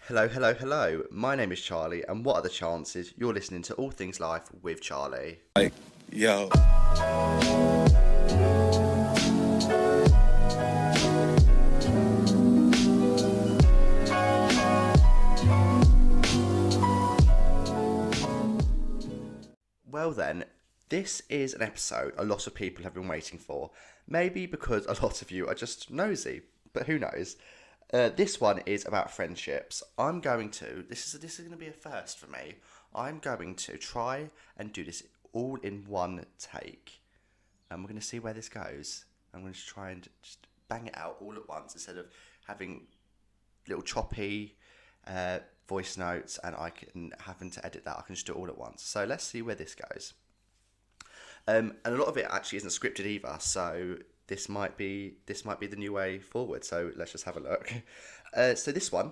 Hello, hello, hello. My name is Charlie, and what are the chances you're listening to All Things Life with Charlie? Like, yo, Well, then, this is an episode a lot of people have been waiting for. Maybe because a lot of you are just nosy, but who knows? This one is about friendships. This is going to be a first for me. I'm going to try and do this all in one take, and we're going to see where this goes. I'm going to try and just bang it out all at once instead of having little choppy voice notes and I can having to edit that. I can just do it all at once. So let's see where this goes. And a lot of it actually isn't scripted either. So this might be the new way forward. So let's just have a look. So this one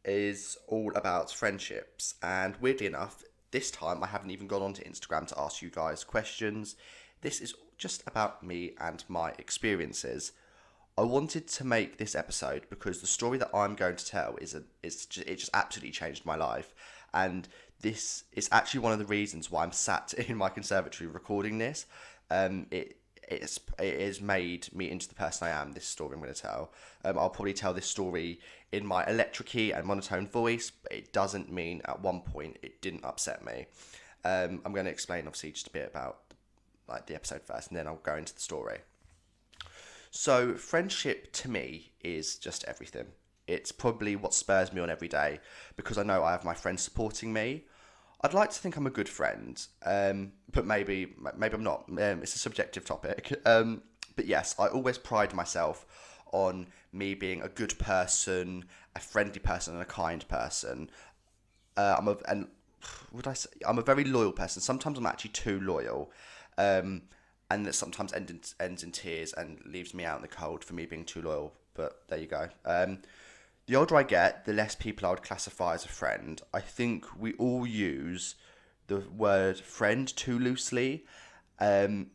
is all about friendships, and weirdly enough, this time I haven't even gone onto Instagram to ask you guys questions. This is just about me and my experiences. I wanted to make this episode because the story that I'm going to tell it just absolutely changed my life, and this is actually one of the reasons why I'm sat in my conservatory recording this. It has made me into the person I am. This story I'm going to tell. I'll probably tell this story in my electric-y and monotone voice, but it doesn't mean at one point it didn't upset me. I'm going to explain obviously just a bit about like the episode first, and then I'll go into the story. So, friendship to me is just everything. It's probably what spurs me on every day because I know I have my friends supporting me. I'd like to think I'm a good friend, but maybe I'm not. It's a subjective topic. But yes, I always pride myself on me being a good person, a friendly person, and a kind person. And would I say I'm a very loyal person? Sometimes I'm actually too loyal. And that sometimes ends in tears and leaves me out in the cold for me being too loyal. But there you go. The older I get, the less people I would classify as a friend. I think we all use the word friend too loosely, and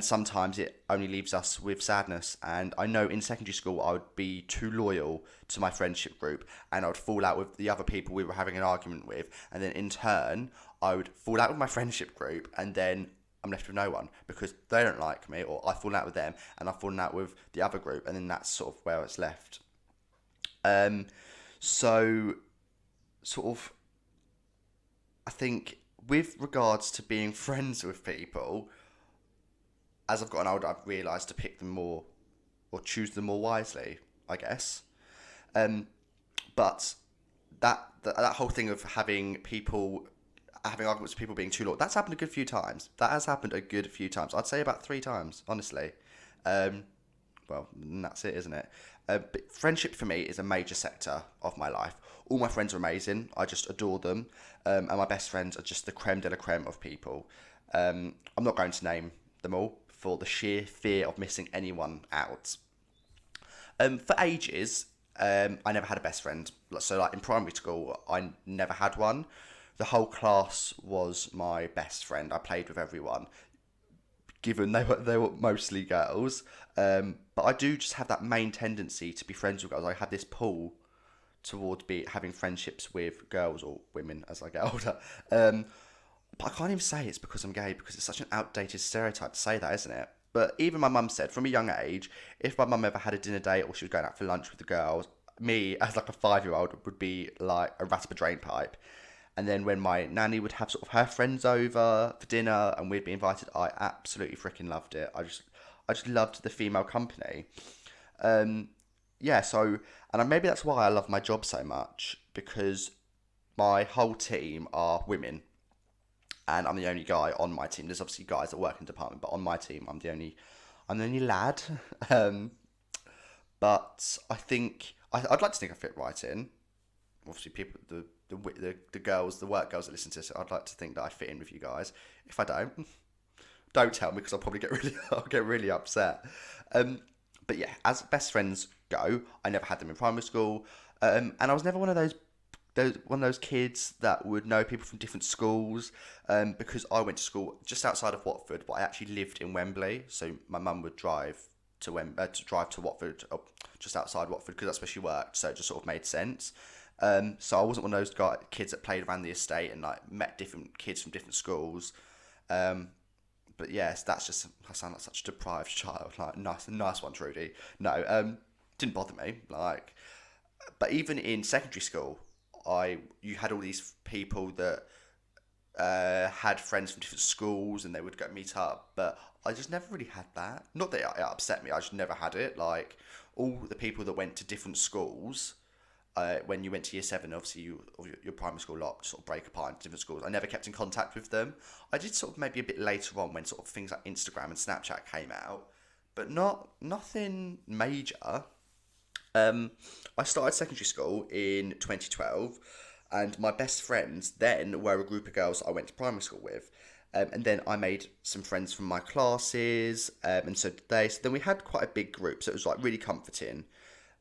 sometimes it only leaves us with sadness. And I know in secondary school I would be too loyal to my friendship group, and I would fall out with the other people we were having an argument with, and then in turn I would fall out with my friendship group, and then I'm left with no one because they don't like me, or I fall out with them and I've fallen out with the other group, and then that's sort of where it's left. Um, so sort of, I think with regards to being friends with people, as I've gotten older, I've realised to pick them more or choose them more wisely, I guess. Um, but that whole thing of having arguments with people being too loyal, that's happened a good few times. That has happened a good few times. I'd say about three times, honestly. Um, well, that's it, isn't it? But friendship for me is a major sector of my life. All my friends are amazing. I just adore them. And my best friends are just the creme de la creme of people. I'm not going to name them all for the sheer fear of missing anyone out. For ages, I never had a best friend. So, like in primary school, I never had one. The whole class was my best friend. I played with everyone, given they were mostly girls. But I do just have that main tendency to be friends with girls. I have this pull towards having friendships with girls or women as I get older. But I can't even say it's because I'm gay because it's such an outdated stereotype to say that, isn't it? But even my mum said from a young age, if my mum ever had a dinner date or she was going out for lunch with the girls, me as like a 5 year old would be like a rat up a drain pipe. And then when my nanny would have sort of her friends over for dinner and we'd be invited, I absolutely freaking loved it. I just loved the female company. Um, yeah, so maybe that's why I love my job so much because my whole team are women and I'm the only guy on my team. There's obviously guys that work in the department, but on my team, I'm the only lad. Um, but I think I'd like to think I fit right in. Obviously, people, the girls, the work girls that listen to this, I'd like to think that I fit in with you guys. If I don't tell me because I'll probably get really, I'll get really upset. Um, but yeah, as best friends go, I never had them in primary school, and I was never one of those kids that would know people from different schools, because I went to school just outside of Watford, but I actually lived in Wembley, so my mum would drive to drive to Watford, just outside Watford, because that's where she worked, so it just sort of made sense. So I wasn't one of those kids that played around the estate and like met different kids from different schools. But yes, that's just, I sound like such a deprived child. Like nice one, Trudy. No, didn't bother me. Like, but even in secondary school, you had all these people that had friends from different schools and they would go meet up, but I just never really had that. Not that it upset me, I just never had it. Like, all the people that went to different schools, when you went to year seven, obviously your primary school lot sort of break apart into different schools. I never kept in contact with them. I did sort of maybe a bit later on when sort of things like Instagram and Snapchat came out, but nothing major. I started secondary school in 2012, and my best friends then were a group of girls I went to primary school with. And then I made some friends from my classes, and so did they. So then we had quite a big group, so it was like really comforting.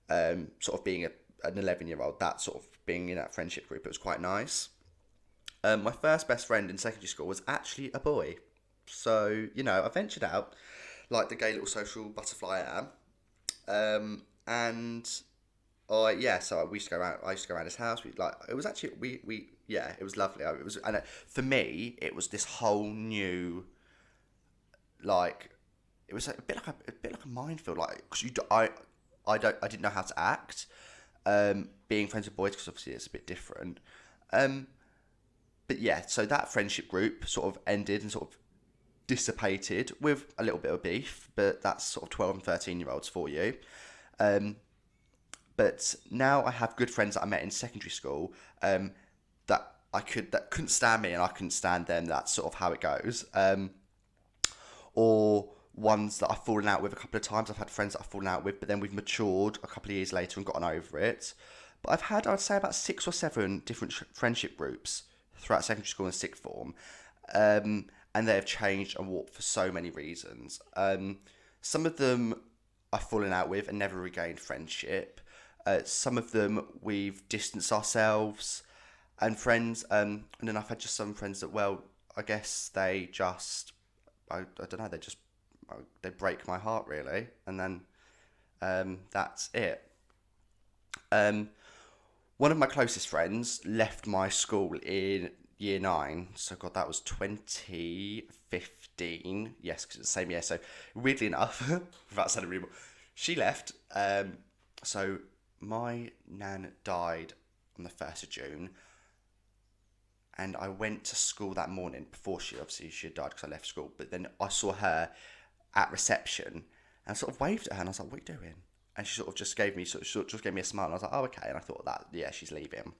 Sort of being an 11-year-old, that sort of being in that friendship group, it was quite nice. My first best friend in secondary school was actually a boy. So, I ventured out like the gay little social butterfly I am. And so we used to go around. I used to go around his house. It was actually it was lovely. It was, and for me, it was this whole new, like, it was a bit like a minefield. Like, because I didn't know how to act. Being friends with boys, because obviously it's a bit different. But yeah, so that friendship group sort of ended and sort of dissipated with a little bit of beef, but that's sort of 12 and 13-year-olds for you. But now I have good friends that I met in secondary school, that couldn't stand me and I couldn't stand them. That's sort of how it goes. Or ones that I've fallen out with a couple of times. I've had friends that I've fallen out with, but then we've matured a couple of years later and gotten over it. But I would say, about 6 or 7 different friendship groups throughout secondary school and sixth form. And they have changed and warped for so many reasons. Some of them I've fallen out with and never regained friendship. Some of them we've distanced ourselves and friends. And then I've had just some friends that, well, I guess they just, I don't know, they break my heart, really. And then that's it. One of my closest friends left my school in year 9. So, God, that was 2015. Yes, because it's the same year. So, weirdly enough, without sounding really, she left. So, my nan died on the 1st of June. And I went to school that morning before she had died, because I left school. But then I saw her at reception and I sort of waved at her and I was like, "What are you doing?" And she sort of just gave me a smile, and I was like, "Oh, okay." And I thought that, yeah, she's leaving.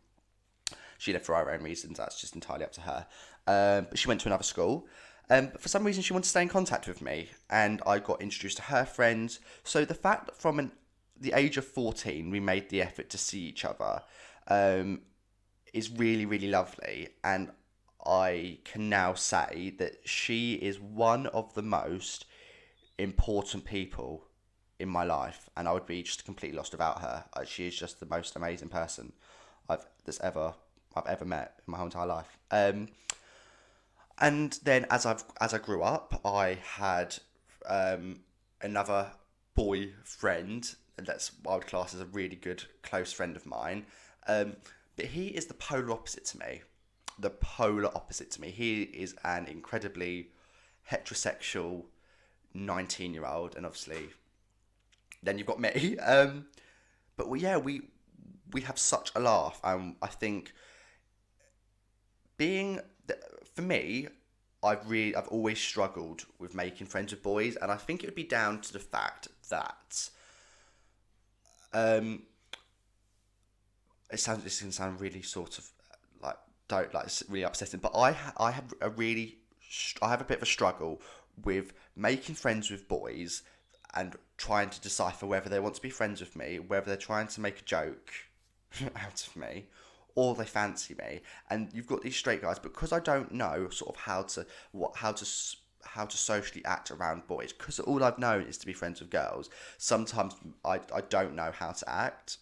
She left for her own reasons. That's just entirely up to her. But she went to another school. But for some reason, she wanted to stay in contact with me, and I got introduced to her friends. So the fact that from the age of 14, we made the effort to see each other, is really, really lovely. And I can now say that she is one of the most important people in my life, and I would be just completely lost without her. She is just the most amazing person I've ever met in my whole entire life. And then as I grew up, I had another boy friend, and that's what I would class as a really good close friend of mine. But he is the polar opposite to me. The polar opposite to me. He is an incredibly heterosexual 19-year-old, and obviously then you've got me. But we have such a laugh, and I think for me, I've always struggled with making friends with boys, and I think it would be down to the fact that this can sound really sort of like, don't like, it's really upsetting, but I have a bit of a struggle with making friends with boys and trying to decipher whether they want to be friends with me, whether they're trying to make a joke out of me, or they fancy me. And you've got these straight guys, because I don't know sort of how to socially act around boys, because all I've known is to be friends with girls. Sometimes I don't know how to act.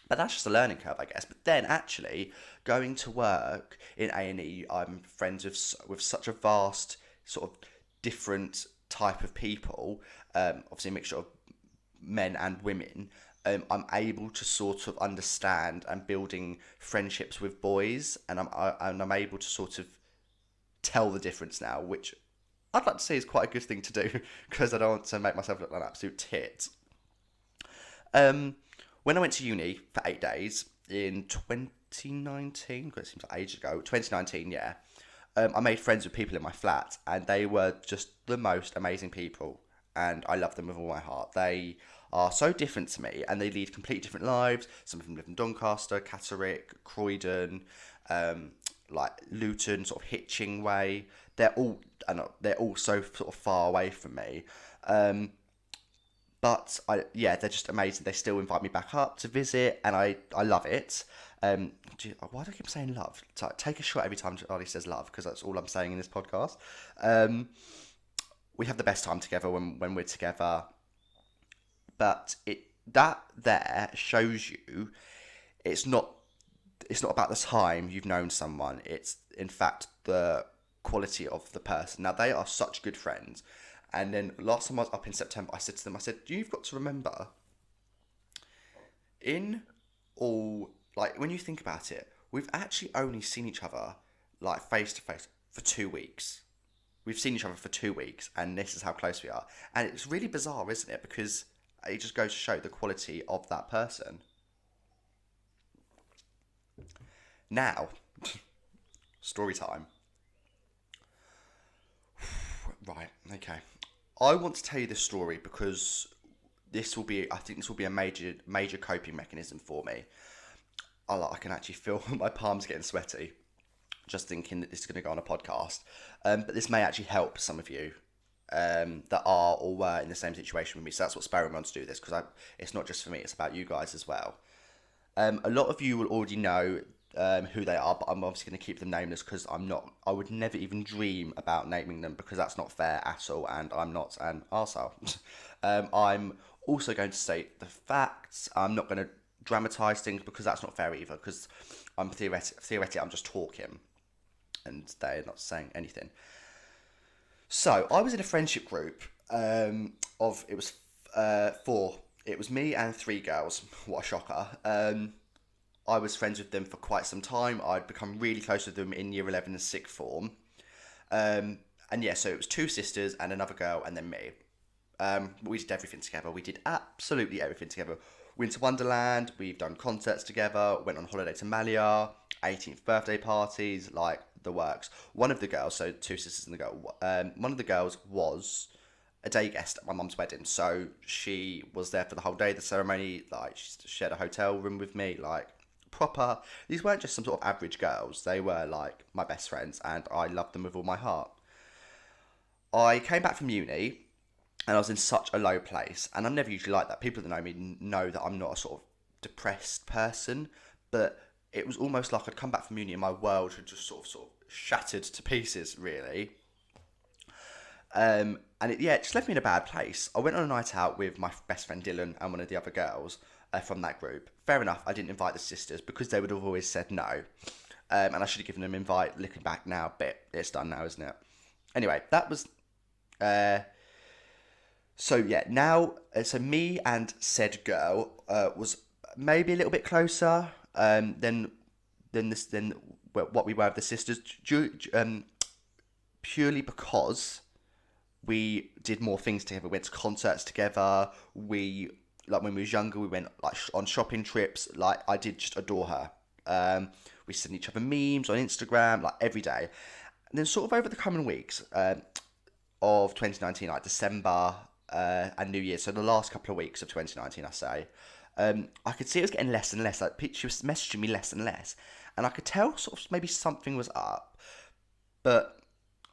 But that's just a learning curve, I guess. But then, actually, going to work in A&E, I'm friends with such a vast sort of different type of people. Obviously, a mixture of men and women. I'm able to sort of understand and building friendships with boys, and I'm able to sort of tell the difference now, which I'd like to say is quite a good thing to do because I don't want to make myself look like an absolute tit. When I went to uni for 8 days in 2019, because it seems like ages ago, 2019, yeah, I made friends with people in my flat, and they were just the most amazing people, and I love them with all my heart. They are so different to me, and they lead completely different lives. Some of them live in Doncaster, Catterick, Croydon, like Luton, sort of Hitching way. They're all so sort of far away from me. But they're just amazing. They still invite me back up to visit, and I love it. Why do I keep saying love? Take a shot every time Charlie says love, because that's all I'm saying in this podcast. We have the best time together when we're together. But that there shows you it's not about the time you've known someone. It's in fact the quality of the person. Now, they are such good friends. And then last time I was up in September, I said to them, you've got to remember, in all, like, when you think about it, we've actually only seen each other, like, face to face for 2 weeks. We've seen each other for 2 weeks, and this is how close we are. And it's really bizarre, isn't it? Because it just goes to show the quality of that person. Now, story time. Right, okay. I want to tell you this story because I think this will be a major coping mechanism for me. I can actually feel my palms getting sweaty just thinking that this is going to go on a podcast. But this may actually help some of you that are or were in the same situation with me. So that's what spurred me on to do this, because it's not just for me, it's about you guys as well. A lot of you will already know who they are, but I'm obviously going to keep them nameless because I would never even dream about naming them, because that's not fair at all, and I'm not an arsehole. I'm also going to state the facts. I'm not going to dramatise things, because that's not fair either, because I'm theoretically I'm just talking and they're not saying anything. So I was in a friendship group it was four. It was me and three girls. What a shocker. I was friends with them for quite some time. I'd become really close with them in year 11 and sixth form. So it was two sisters and another girl and then me. We did everything together. We did absolutely everything together. Winter Wonderland, we've done concerts together, went on holiday to Malia, 18th birthday parties, like the works. One of the girls, so two sisters and the girl, one of the girls was a day guest at my mum's wedding. So she was there for the whole day of the ceremony. Like, she shared a hotel room with me, like, proper. These weren't just some sort of average girls. They were, like, my best friends, and I loved them with all my heart. I came back from uni, and I was in such a low place, and I'm never usually like that. People that know me know that I'm not a sort of depressed person, but it was almost like I'd come back from uni and my world had just sort of shattered to pieces, really. It just left me in a bad place. I went on a night out with my best friend Dylan and one of the other girls from that group. Fair enough, I didn't invite the sisters because they would have always said no. And I should have given them an invite. Looking back now, but it's done now, isn't it? Anyway, that was... So me and said girl was maybe a little bit closer than what we were with the sisters, purely because we did more things together. We went to concerts together. When we was younger, we went like on shopping trips. Like, I did just adore her. We sent each other memes on Instagram like every day. And then sort of over the coming weeks of 2019, like December and New Year, so the last couple of weeks of 2019, I say, I could see it was getting less and less. Like, she was messaging me less and less, and I could tell sort of maybe something was up, but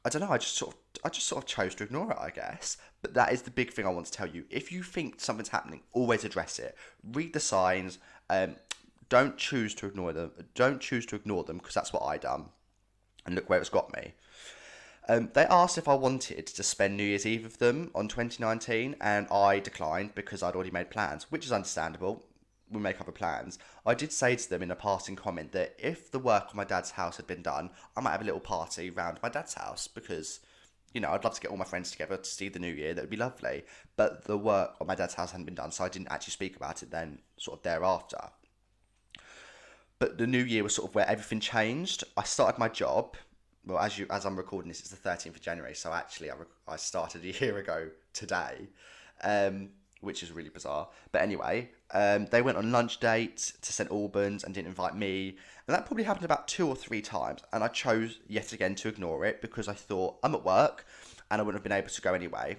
I don't know. I just sort of chose to ignore it, I guess. But that is the big thing I want to tell you. If you think something's happening, always address it. Read the signs. Don't choose to ignore them. Don't choose to ignore them, because that's what I done, and look where it's got me. They asked if I wanted to spend New Year's Eve with them on 2019, and I declined because I'd already made plans, which is understandable. We make other plans. I did say to them in a passing comment that if the work on my dad's house had been done, I might have a little party round my dad's house, because I'd love to get all my friends together to see the new year. That would be lovely. But the work at my dad's house hadn't been done, so I didn't actually speak about it then, sort of thereafter. But the new year was sort of where everything changed. I started my job. Well, as I'm recording this, it's the 13th of January. So actually, I started a year ago today, which is really bizarre. But anyway, they went on lunch dates to St Albans and didn't invite me. And that probably happened about 2 or 3 times. And I chose yet again to ignore it because I thought I'm at work and I wouldn't have been able to go anyway.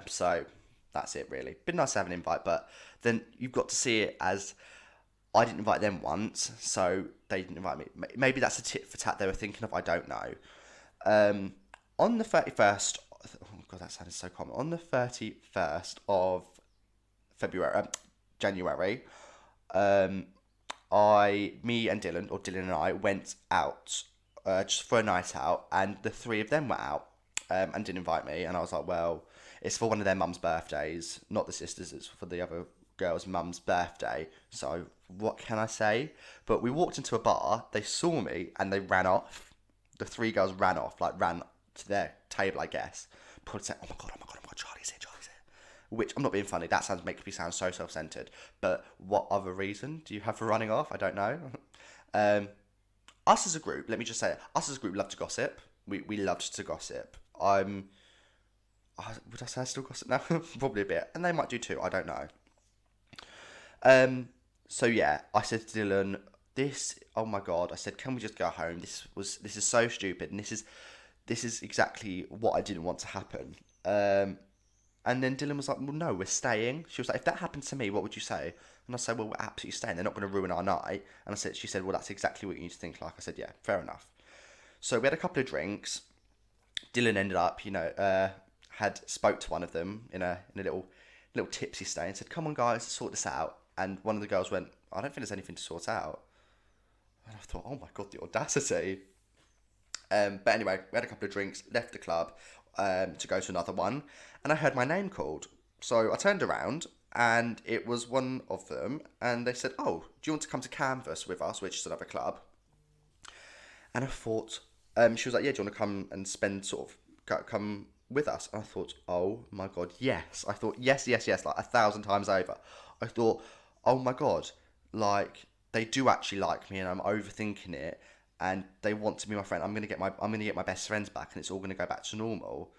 So that's it, really. Been nice to have an invite, but then you've got to see it as I didn't invite them once, so they didn't invite me. Maybe that's a tit for tat they were thinking of. I don't know. On the 31st, oh god, that sounded so common. On the 31st of February, January, me and Dylan, or Dylan and I, went out just for a night out, and the three of them were out and didn't invite me. And I was like, well, it's for one of their mum's birthdays, not the sisters. It's for the other girl's mum's birthday. So what can I say? But we walked into a bar. They saw me and they ran off. The three girls ran off, like ran to their table, I guess. Probably said, oh my god, Charlie's here. Which, I'm not being funny, that makes me sound so self-centered. But what other reason do you have for running off? I don't know. Us as a group, let me just say it, us as a group love to gossip. We loved to gossip. Would I say I still gossip now? Probably a bit. And they might do too, I don't know. So yeah, I said to Dylan, oh my god, I said, can we just go home? This is so stupid, and this is exactly what I didn't want to happen. And then Dylan was like, well, no, we're staying. She was like, if that happened to me, what would you say? And I said, well, we're absolutely staying. They're not going to ruin our night. And she said, well, that's exactly what you need to think like. I said, yeah, fair enough. So we had a couple of drinks. Dylan ended up, had spoke to one of them in a little tipsy state and said, come on, guys, let's sort this out. And one of the girls went, I don't think there's anything to sort out. And I thought, oh my god, the audacity. But anyway, we had a couple of drinks, left the club to go to another one, and I heard my name called. So I turned around, and it was one of them, and they said, oh, do you want to come to Canvas with us, which is another club? And I thought, she was like, yeah, do you want to come and come with us? And I thought, oh my god, yes. I thought, yes, like 1,000 times over. I thought, oh my god, like, they do actually like me, and I'm overthinking it, and they want to be my friend. I'm gonna get my best friends back, and it's all gonna go back to normal.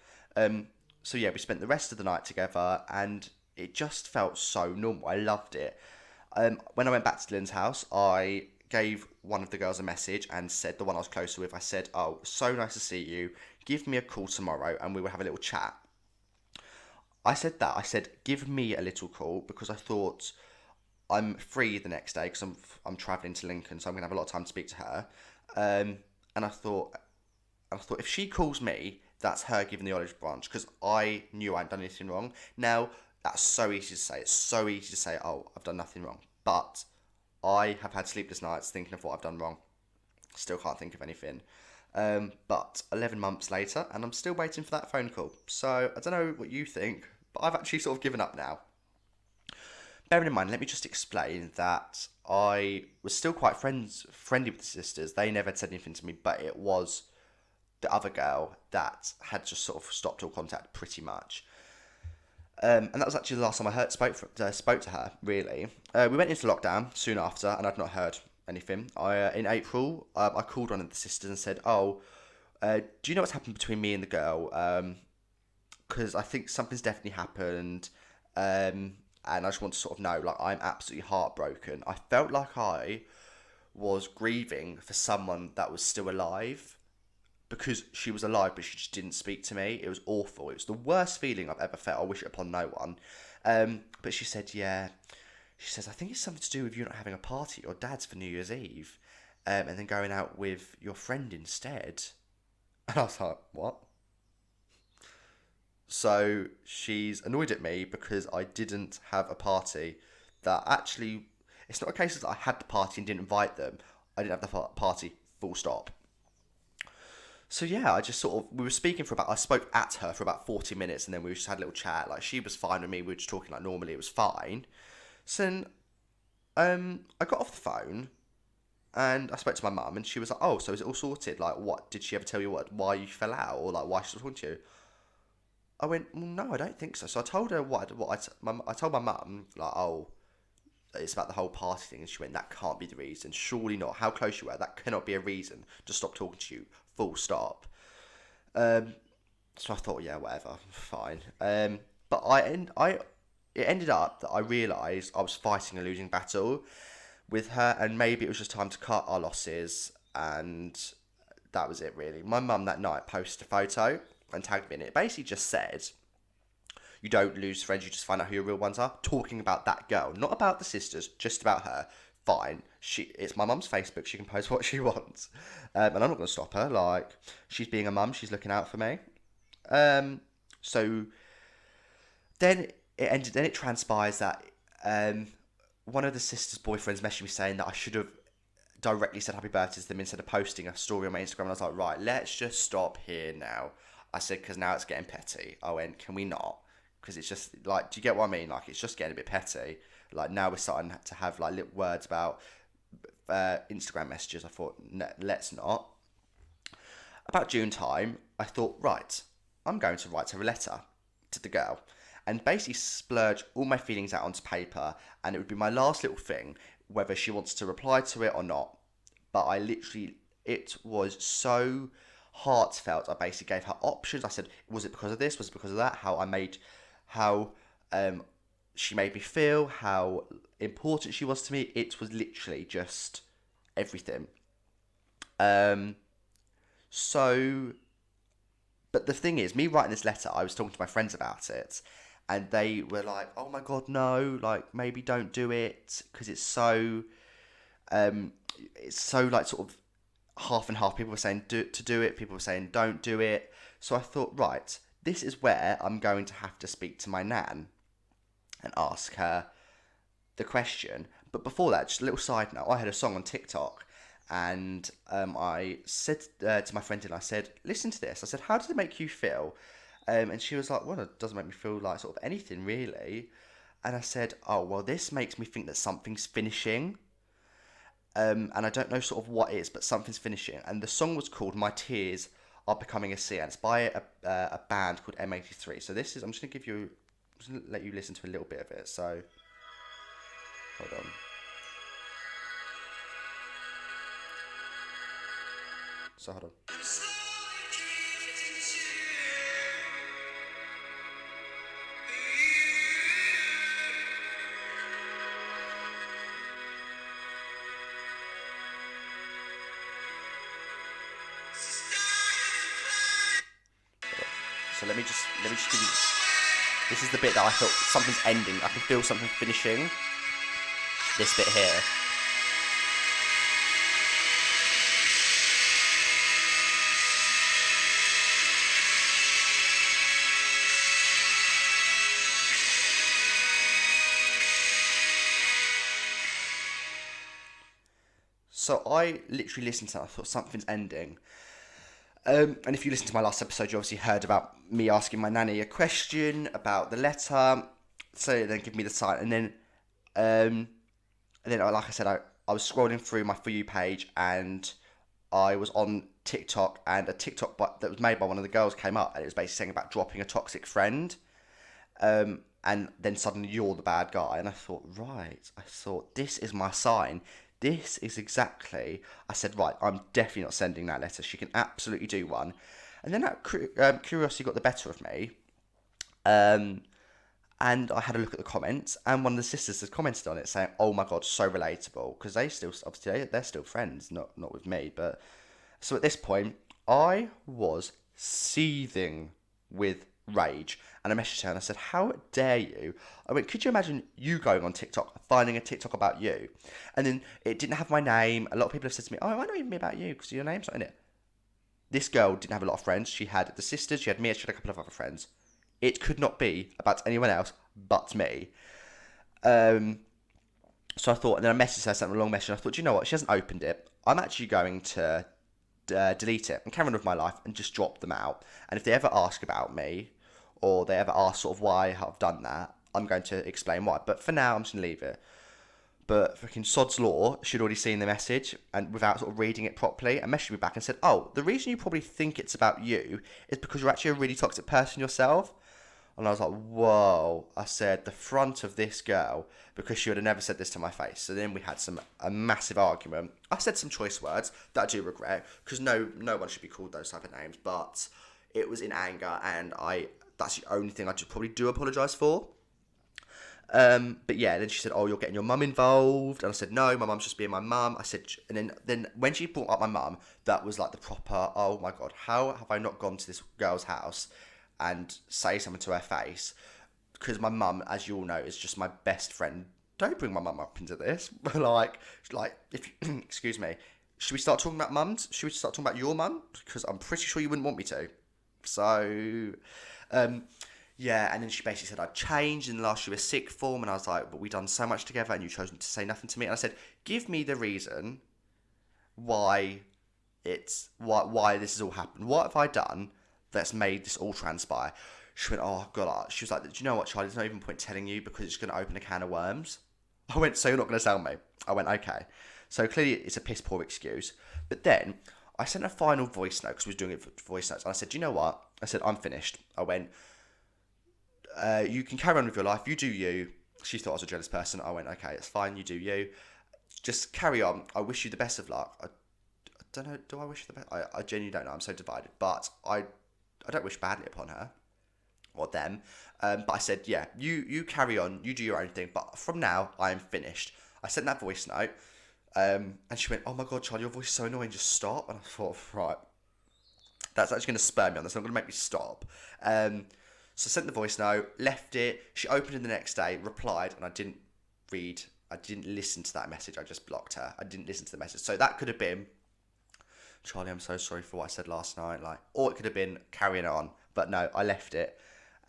So yeah, we spent the rest of the night together, and it just felt so normal. I loved it. When I went back to Lynn's house, I gave one of the girls a message and said, the one I was closer with, I said, oh, so nice to see you. Give me a call tomorrow, and we will have a little chat. I said, give me a little call, because I thought I'm free the next day because I'm travelling to Lincoln, so I'm going to have a lot of time to speak to her. And I thought if she calls me, that's her giving the olive branch, because I knew I hadn't done anything wrong. Now, that's so easy to say. It's so easy to say, oh, I've done nothing wrong. But I have had sleepless nights thinking of what I've done wrong. Still can't think of anything. But 11 months later, and I'm still waiting for that phone call. So I don't know what you think, but I've actually sort of given up now. Bearing in mind, let me just explain that I was still quite friendly with the sisters. They never said anything to me, but it was the other girl that had just sort of stopped all contact pretty much. And that was actually the last time I spoke to her, really. We went into lockdown soon after, and I'd not heard anything. In April, I called one of the sisters and said, oh, do you know what's happened between me and the girl? Because I think something's definitely happened, and I just want to sort of know, like, I'm absolutely heartbroken. I felt like I was grieving for someone that was still alive, because she was alive, but she just didn't speak to me. It was awful. It was the worst feeling I've ever felt. I wish it upon no one. But she said, yeah. She says, I think it's something to do with you not having a party at your dad's for New Year's Eve, and then going out with your friend instead. And I was like, what? So she's annoyed at me because I didn't have a party. That actually, it's not a case that I had the party and didn't invite them. I didn't have the party, full stop. So yeah, we were speaking I spoke at her for about 40 minutes, and then we just had a little chat. Like, she was fine with me, we were just talking like normally, it was fine. So then, I got off the phone, And I spoke to my mum, and she was like, "Oh, so is it all sorted? Like, what did she ever tell you why you fell out, or like why she was talking to you?" I went, "Well, no, I don't think so." So I told her I told my mum, like, "Oh, it's about the whole party thing," and she went, "That can't be the reason. Surely not. How close you were, that cannot be a reason to stop talking to you. Full stop." Um, so I thought, yeah, whatever, fine. But it ended up that I realised I was fighting a losing battle with her, and maybe it was just time to cut our losses, and that was it really. My mum that night posted a photo and tagged me in it. It basically just said, "You don't lose friends, you just find out who your real ones are." Talking about that girl, not about the sisters, just about her. Fine, it's my mum's Facebook. She can post what she wants, and I'm not going to stop her. Like, she's being a mum, she's looking out for me. So then it transpires that um, one of the sisters' boyfriends messaged me saying that I should have directly said happy birthday to them instead of posting a story on my Instagram. And I was like, right, let's just stop here now. I said, because now it's getting petty. I went, can we not? Because it's just like, do you get what I mean? Like, it's just getting a bit petty. Like, now we're starting to have like little words about Instagram messages. I thought, no, let's not. About June time, I thought, right, I'm going to write her a letter to the girl and basically splurge all my feelings out onto paper, and it would be my last little thing, whether she wants to reply to it or not. But it was so heartfelt. I basically gave her options. I said, was it because of this? Was it because of that? How um, she made me feel, how important she was to me. It was literally just everything. Um, so But the thing is, me writing this letter, I was talking to my friends about it, and they were like, "Oh my god, no! Like, maybe don't do it because um, it's so like sort of half and half." People were saying to do it. People were saying don't do it. So I thought, right, this is where I'm going to have to speak to my nan and ask her the question. But before that, just a little side note, I had a song on TikTok, and I said to my friend, and I said, "Listen to this." I said, "How does it make you feel?" And she was like, "Well, it doesn't make me feel like sort of anything really." And I said, "Oh, well, this makes me think that something's finishing." And I don't know sort of what is, but something's finishing. And the song was called "My Tears Are Becoming a Sea," and it's by a band called M83. So this is, I'm just gonna give you, I'm just gonna let you listen to a little bit of it. So hold on. So hold on. So let me just give you. This is the bit that I thought something's ending. I can feel something finishing. This bit here. So I literally listened to that. I thought something's ending. And if you listen to my last episode, you obviously heard about me asking my nanny a question about the letter. So then give me the sign, um, and then like I said, I was scrolling through my For You page, and I was on TikTok, and a TikTok that was made by one of the girls came up, and it was basically saying about dropping a toxic friend. And then suddenly you're the bad guy. And I thought, right, I thought, this is my sign. This is exactly, I said, right, I'm definitely not sending that letter. She can absolutely do one. And then that curiosity got the better of me. Um, and I had a look at the comments, and one of the sisters has commented on it saying, "Oh my god, so relatable," because they still obviously they're still friends, not with me. But so at this point, I was seething with rage, and I messaged her and I said, "How dare you?" I went, "Could you imagine you going on TikTok, finding a TikTok about you, and then it didn't have my name?" A lot of people have said to me, "Oh, it might not even be about you because your name's not in it." This girl didn't have a lot of friends. She had the sisters, she had me, she had a couple of other friends. It could not be about anyone else but me. Um, so I thought, and then I messaged her, sent her a long message. And I thought, you know what? She hasn't opened it. I'm actually going to delete it and carry on with my life and just drop them out. And if they ever ask about me, or they ever ask sort of why I've done that, I'm going to explain why. But for now, I'm just going to leave it. But fucking sod's law, she'd already seen the message and without sort of reading it properly, and messaged me back and said, "Oh, the reason you probably think it's about you is because you're actually a really toxic person yourself." And I was like, "Whoa!" I said, "The front of this girl," because she would have never said this to my face. So then we had a massive argument. I said some choice words that I do regret, because no one should be called those type of names. But it was in anger, and that's the only thing I probably do apologise for. But yeah, then she said, "Oh, you're getting your mum involved," and I said, "No, my mum's just being my mum." I said, and then when she brought up my mum, that was like the proper, oh my god, how have I not gone to this girl's house and say something to her face? Because my mum, as you all know, is just my best friend. Don't bring my mum up into this. like if excuse me, should we start talking about mums? Should we start talking about your mum? Because I'm pretty sure you wouldn't want me to. So, yeah, and then she basically said I'd changed in the last year of sixth form, and I was like, "But we've done so much together, and you chose to say nothing to me." And I said, "Give me the reason why why this has all happened. What have I done that's made this all transpire?" She went, "Oh god," she was like, "Do you know what, Charlie? There's no even point telling you because it's going to open a can of worms." I went, "So you're not going to tell me?" I went, "Okay." So clearly it's a piss poor excuse. But then I sent a final voice note because we was doing it for voice notes, and I said, "Do you know what?" I said, "I'm finished." I went, "You can carry on with your life. You do you." She thought I was a jealous person. I went, "Okay, it's fine. You do you. Just carry on. I wish you the best of luck." I don't know. Do I wish her the best? I genuinely don't know. I'm so divided. But I don't wish badly upon her or them. But I said, "Yeah, you carry on. You do your own thing. But from now, I am finished." I sent that voice note. And she went, "Oh my god, Charlie, your voice is so annoying. Just stop." And I thought, right, that's actually going to spur me on. That's not going to make me stop. So I sent the voice note, left it. She opened it the next day, replied, and I didn't listen to that message. I just blocked her. I didn't listen to the message. So that could have been, "Charlie, I'm so sorry for what I said last night." Or it could have been carrying on. But no, I left it,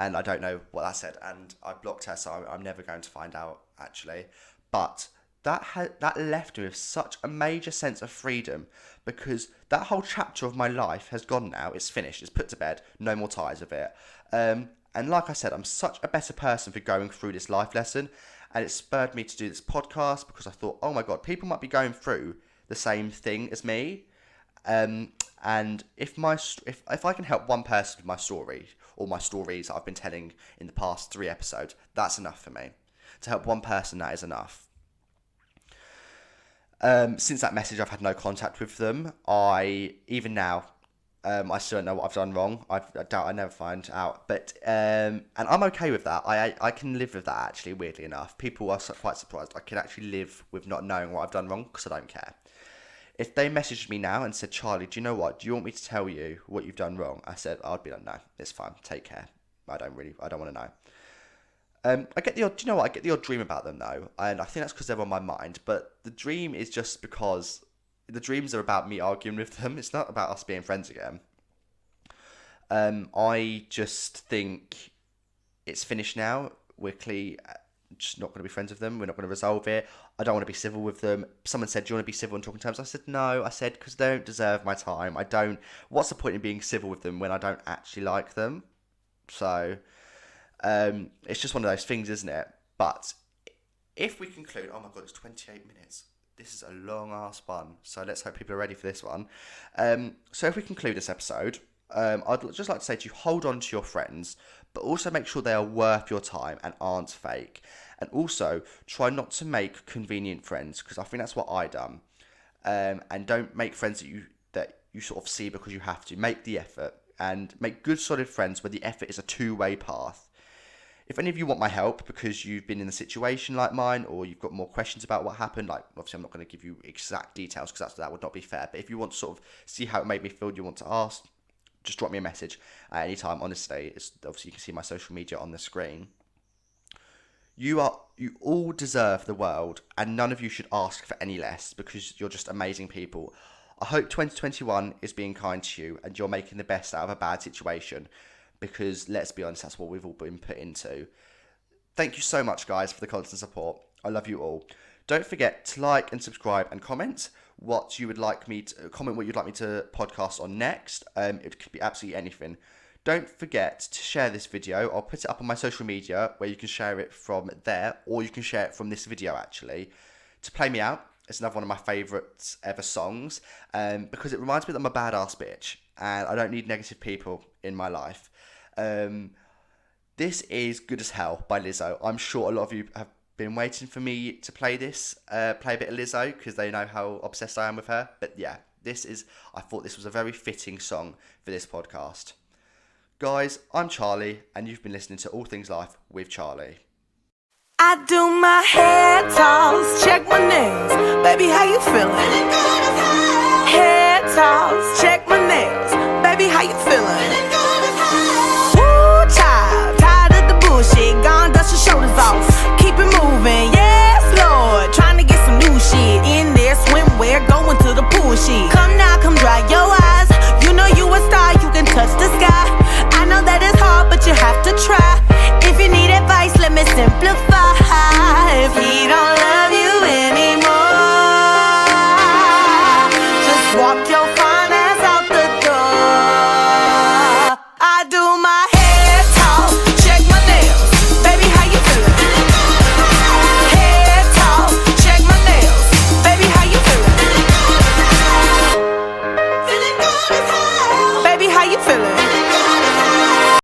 and I don't know what that said. And I blocked her, so I'm never going to find out actually. But that left me with such a major sense of freedom, because that whole chapter of my life has gone now. It's finished. It's put to bed. No more ties of it. And like I said, I'm such a better person for going through this life lesson, and it spurred me to do this podcast because I thought, oh my god, people might be going through the same thing as me. And if I can help one person with my story or my stories that I've been telling in the past 3 episodes, that's enough for me. To help one person, that is enough. Since that message, I've had no contact with them. Even now, I still don't know what I've done wrong. I doubt I never find out. But and I'm okay with that. I can live with that actually. Weirdly enough, people are quite surprised. I can actually live with not knowing what I've done wrong because I don't care. If they messaged me now and said, "Charlie, do you know what? Do you want me to tell you what you've done wrong?" I said, I'd be like, "No, it's fine. Take care. I don't want to know." I get the odd, do you know what? I get the odd dream about them though, and I think that's because they're on my mind. But the dream is just because the dreams are about me arguing with them. It's not about us being friends again. I just think it's finished now. We're clearly just not going to be friends with them. We're not going to resolve it. I don't want to be civil with them. Someone said, "Do you want to be civil and talking terms?" I said, "No." I said, "Because they don't deserve my time. I don't. What's the point in being civil with them when I don't actually like them?" So, it's just one of those things, isn't it? But if we conclude, oh my god, it's 28 minutes. This is a long ass one. So let's hope people are ready for this one. So if we conclude this episode, I'd just like to say to you, hold on to your friends, but also make sure they are worth your time and aren't fake. And also try not to make convenient friends, because I think that's what I done. And don't make friends that you sort of see because you have to. Make the effort and make good solid friends where the effort is a two-way path. If any of you want my help because you've been in a situation like mine, or you've got more questions about what happened, like obviously I'm not going to give you exact details because that would not be fair. But if you want to sort of see how it made me feel, you want to ask, just drop me a message at any time. Honestly, it's obviously you can see my social media on the screen. You all deserve the world, and none of you should ask for any less because you're just amazing people. I hope 2021 is being kind to you and you're making the best out of a bad situation, because let's be honest, that's what we've all been put into. Thank you so much, guys, for the constant support. I love you all. Don't forget to like and subscribe and comment what you'd like me to podcast on next. It could be absolutely anything. Don't forget to share this video. I'll put it up on my social media where you can share it from there, or you can share it from this video actually. to Play Me Out. It's another one of my favourite ever songs because it reminds me that I'm a badass bitch and I don't need negative people in my life. This is Good As Hell by Lizzo. I'm sure a lot of you have been waiting for me to play this, play a bit of Lizzo, because they know how obsessed I am with her. But yeah, I thought this was a very fitting song for this podcast. Guys, I'm Charlie, and you've been listening to All Things Life with Charlie. I do my hair toss, check my nails. Baby, how you feeling? Hair toss, check my nails. Baby, how you feeling? Woo, child, tired of the bullshit. Gone, dust your shoulders off. Keep it moving, yes, Lord. Trying to get some new shit in there. Swimwear, going to the pool shit. Come now, come dry your eyes. You know you a star, you can touch the sky. I know that it's hard, but you have to try. If you need advice, let me simplify. If he don't love you anymore, just walk your fine.